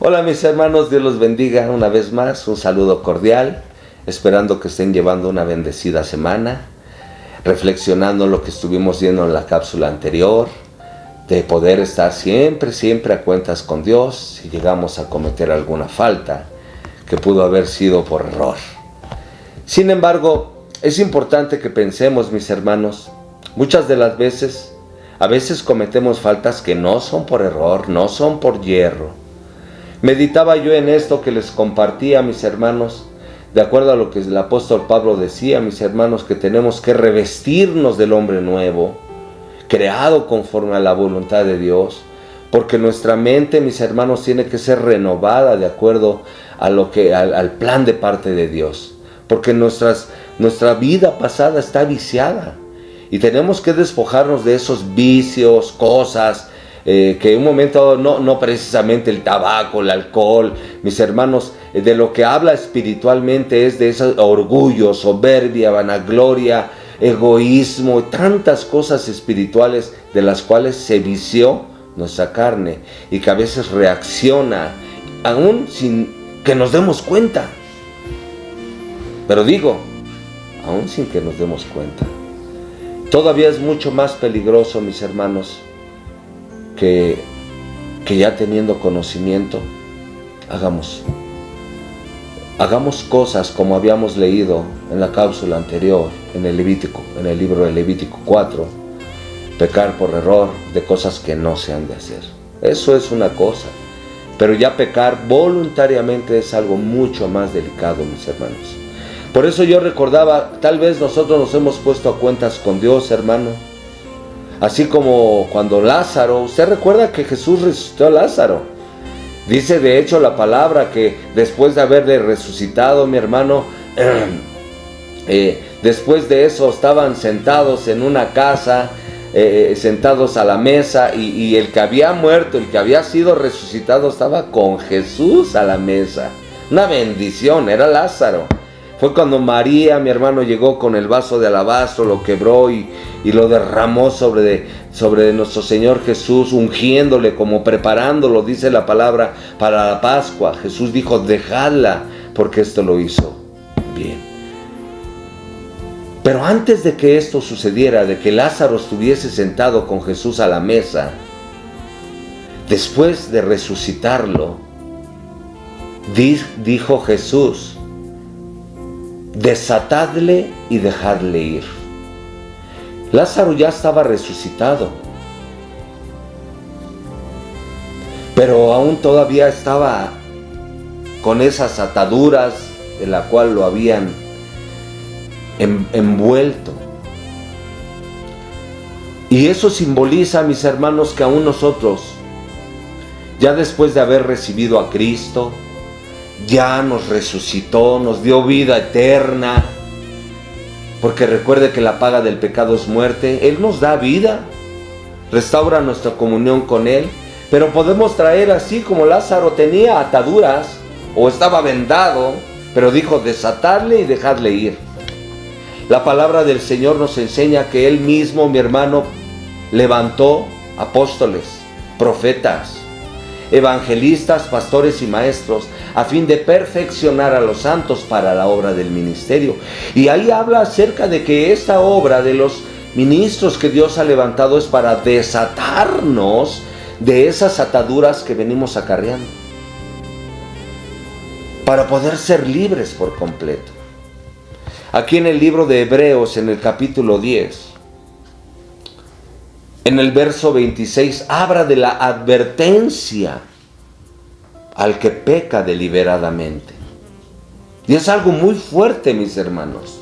Hola mis hermanos, Dios los bendiga una vez más, un saludo cordial, esperando que estén llevando una bendecida semana, reflexionando lo que estuvimos viendo en la cápsula anterior, de poder estar siempre a cuentas con Dios si llegamos a cometer alguna falta que pudo haber sido por error. Sin embargo, es importante que pensemos, mis hermanos, muchas de las veces, a veces cometemos faltas que no son por error, no son por hierro. Meditaba yo en esto que les compartía, mis hermanos, de acuerdo a lo que el apóstol Pablo decía, mis hermanos, que tenemos que revestirnos del hombre nuevo, creado conforme a la voluntad de Dios, porque nuestra mente, mis hermanos, tiene que ser renovada de acuerdo a al plan de parte de Dios, porque nuestra vida pasada está viciada y tenemos que despojarnos de esos vicios, cosas, que en un momento no precisamente el tabaco, el alcohol, mis hermanos, de lo que habla espiritualmente es de ese orgullo, soberbia, vanagloria, egoísmo, tantas cosas espirituales de las cuales se vició nuestra carne y que a veces reacciona aún sin que nos demos cuenta. Pero digo, aún sin que nos demos cuenta. Todavía es mucho más peligroso, mis hermanos, que ya teniendo conocimiento, hagamos cosas como habíamos leído en la cápsula anterior, en el libro de Levítico 4, pecar por error de cosas que no se han de hacer. Eso es una cosa, pero ya pecar voluntariamente es algo mucho más delicado, mis hermanos. Por eso yo recordaba, tal vez nosotros nos hemos puesto a cuentas con Dios, hermano. Así como cuando Lázaro, usted recuerda que Jesús resucitó a Lázaro. Dice de hecho la palabra que después de haberle resucitado, mi hermano, después de eso estaban sentados en una casa, sentados a la mesa y el que había muerto, el que había sido resucitado estaba con Jesús a la mesa. Una bendición, era Lázaro. Fue cuando María, mi hermano, llegó con el vaso de alabastro, lo quebró y lo derramó sobre nuestro Señor Jesús, ungiéndole, como preparándolo, dice la palabra, para la Pascua. Jesús dijo, dejadla, porque esto lo hizo bien. Pero antes de que esto sucediera, de que Lázaro estuviese sentado con Jesús a la mesa, después de resucitarlo, dijo Jesús, desatadle y dejadle ir. Lázaro ya estaba resucitado, pero aún todavía estaba con esas ataduras de la cual lo habían envuelto. Y eso simboliza, mis hermanos, que aún nosotros, ya después de haber recibido a Cristo, ya nos resucitó, nos dio vida eterna, porque recuerde que la paga del pecado es muerte. Él nos da vida, restaura nuestra comunión con Él, pero podemos traer, así como Lázaro tenía ataduras o estaba vendado, pero dijo, desatadle y dejadle ir. La palabra del Señor nos enseña que Él mismo, mi hermano, levantó apóstoles, profetas, evangelistas, pastores y maestros, a fin de perfeccionar a los santos para la obra del ministerio. Y ahí habla acerca de que esta obra de los ministros que Dios ha levantado es para desatarnos de esas ataduras que venimos acarreando, para poder ser libres por completo. Aquí en el libro de Hebreos, en el capítulo 10, en el verso 26, habla de la advertencia al que peca deliberadamente. Y es algo muy fuerte, mis hermanos.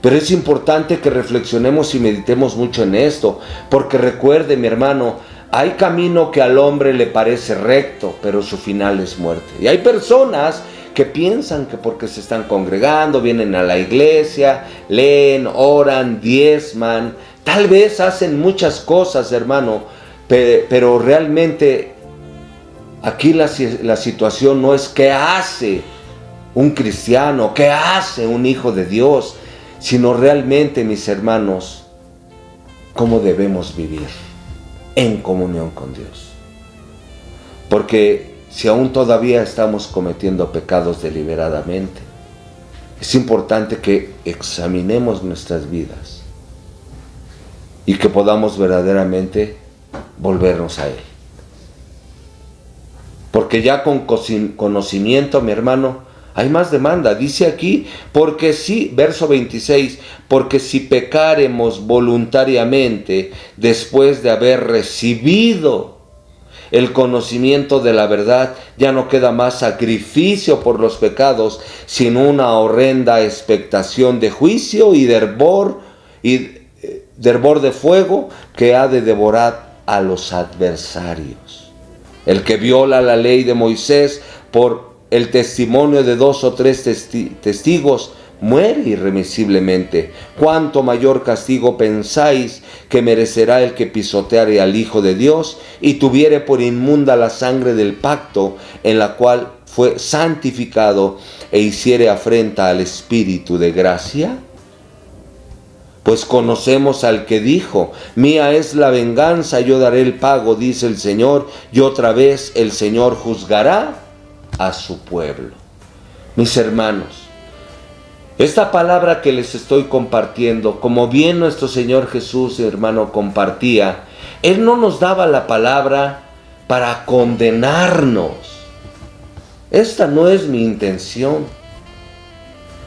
Pero es importante que reflexionemos y meditemos mucho en esto, porque recuerde, mi hermano, hay camino que al hombre le parece recto, pero su final es muerte. Y hay personas que piensan que porque se están congregando, vienen a la iglesia, leen, oran, diezman, tal vez hacen muchas cosas, hermano, pero realmente aquí la situación no es qué hace un cristiano, qué hace un hijo de Dios, sino realmente, mis hermanos, cómo debemos vivir en comunión con Dios. Porque si aún todavía estamos cometiendo pecados deliberadamente, es importante que examinemos nuestras vidas y que podamos verdaderamente volvernos a Él. Porque ya con conocimiento, mi hermano, hay más demanda. Dice aquí, porque si, verso 26, porque si pecaremos voluntariamente después de haber recibido el conocimiento de la verdad, ya no queda más sacrificio por los pecados, sino una horrenda expectación de juicio y de hervor de fuego que ha de devorar a los adversarios. El que viola la ley de Moisés por el testimonio de 2 o 3 testigos muere irremisiblemente. ¿Cuánto mayor castigo pensáis que merecerá el que pisoteare al Hijo de Dios y tuviere por inmunda la sangre del pacto en la cual fue santificado e hiciere afrenta al Espíritu de gracia? Pues conocemos al que dijo, mía es la venganza, yo daré el pago, dice el Señor, y otra vez el Señor juzgará a su pueblo. Mis hermanos, esta palabra que les estoy compartiendo, como bien nuestro Señor Jesús, hermano, compartía, Él no nos daba la palabra para condenarnos. Esta no es mi intención.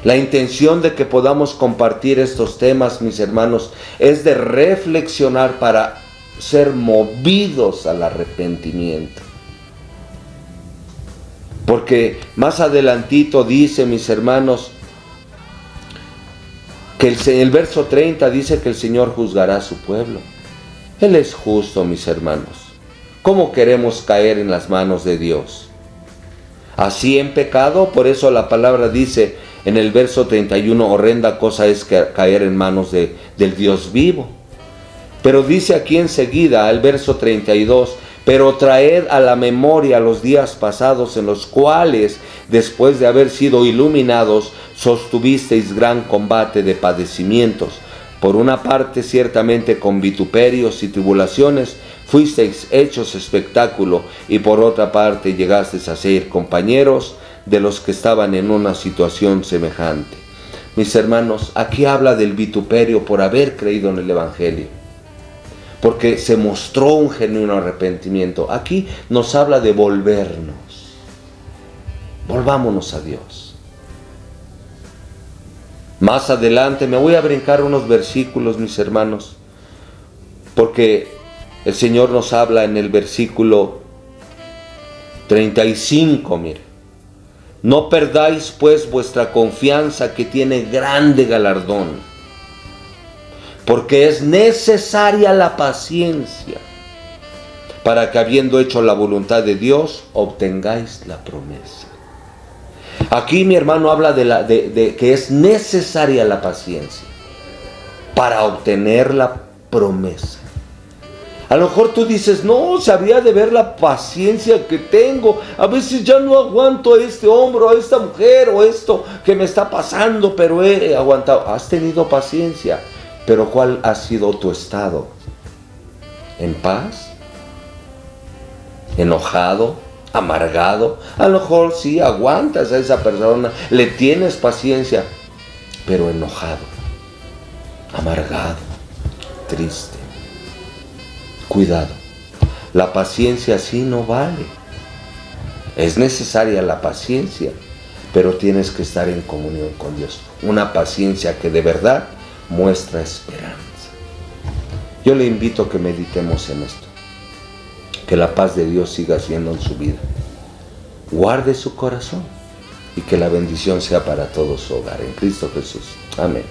La intención de que podamos compartir estos temas, mis hermanos, es de reflexionar para ser movidos al arrepentimiento. Porque más adelantito dice, mis hermanos, que el verso 30 dice que el Señor juzgará a su pueblo. Él es justo, mis hermanos. ¿Cómo queremos caer en las manos de Dios? Así en pecado. Por eso la palabra dice en el verso 31, horrenda cosa es caer en manos del Dios vivo. Pero dice aquí enseguida, el verso 32, pero traed a la memoria los días pasados en los cuales, después de haber sido iluminados, sostuvisteis gran combate de padecimientos. Por una parte, ciertamente con vituperios y tribulaciones, fuisteis hechos espectáculo, y por otra parte llegasteis a ser compañeros de los que estaban en una situación semejante. Mis hermanos, aquí habla del vituperio por haber creído en el Evangelio, porque se mostró un genuino arrepentimiento. Aquí nos habla de volvernos. Volvámonos a Dios. Más adelante me voy a brincar unos versículos, mis hermanos, porque el Señor nos habla en el versículo 35, mire. No perdáis pues vuestra confianza, que tiene grande galardón, porque es necesaria la paciencia, para que habiendo hecho la voluntad de Dios, obtengáis la promesa. Aquí mi hermano habla de que es necesaria la paciencia para obtener la promesa. A lo mejor tú dices, no, se habría de ver la paciencia que tengo. A veces ya no aguanto a este hombre, a esta mujer, o esto que me está pasando, pero he aguantado. Has tenido paciencia, pero ¿cuál ha sido tu estado? ¿En paz? ¿Enojado? ¿Amargado? A lo mejor sí, aguantas a esa persona, le tienes paciencia, pero enojado, amargado, triste. Cuidado, la paciencia así no vale. Es necesaria la paciencia, pero tienes que estar en comunión con Dios. Una paciencia que de verdad muestra esperanza. Yo le invito a que meditemos en esto. Que la paz de Dios siga siendo en su vida. Guarde su corazón y que la bendición sea para todo su hogar. En Cristo Jesús. Amén.